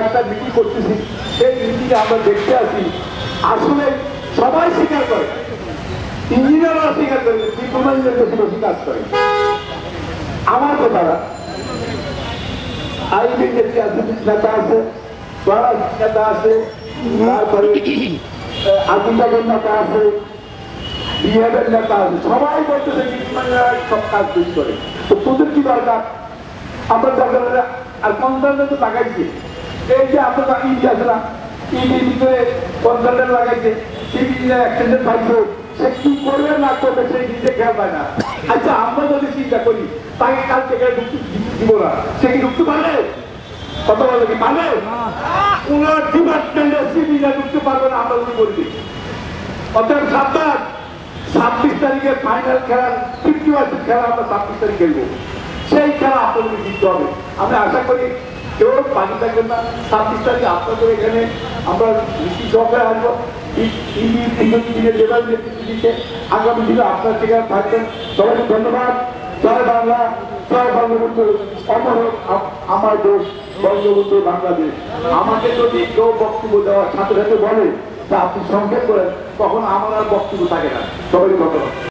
একটা মিটিং করতেছি, সেই মিটিংয়ে আমরা দেখতে আসি আসলে সবাই স্বীকার করে, ইঞ্জিনিয়াররা স্বীকার করে, ডিপ্লোমা ইঞ্জিনিয়ার বেশি বেশি কাজ করে। আমার কথাটা আইবি নেতা আছে, নেতা আছে, তারপরে আদিবাগের নেতা আছে, বিহারের নেতা আছে, সবাই বলতেছে ডিপ্লোমাইয়ারাই সব কাজ বেশি করে। তো তোদের কি দরকার? আমরা দরকার আর কনসালটেন্ট তো লাগাইছে, এই যে আপনারা ইডি আছে না, ইডির ভিতরে কনসালটেন্ট লাগাইছে, সিবিআই অ্যাক্সিডেন্ট পাইছে, সে কি করবে না করবে সেই নিজে খেয়াল পায় না। আচ্ছা আমরা যদি চিন্তা করি তাকে কাল থেকে দিব না, সে কি ঢুকতে পারবে? কত বলে কি পারবে? ওনার ডিপার্টমেন্টের সিবিআই ঢুকতে পারবে না, আমরা যদি বলি। অতএব সাবধান, 26 তারিখে ফাইনাল খেলার 50% খেলা আমরা 26 তারিখ খেলবো, সেই খেলা আপনাদের জিততে হবে। আমি আশা করি কেউ পানি থাকবেন না। 26 তারিখে আপনাদের এখানে আমরা নীতি সহকারে আসবো, আগামী দিনে আপনার সেখানে থাকবেন। সবাইকে ধন্যবাদ। জয় বাংলা, জয় বঙ্গবন্ধু, অমর আমার দেশ বঙ্গবন্ধু বাংলাদেশ। আমাকে যদি কেউ বক্তব্য দেওয়ার সাথে সাথে বলে যে আপনি সংক্ষেপ করেন, তখন আমার আর বক্তব্য থাকে না। সবাইকে ধন্যবাদ।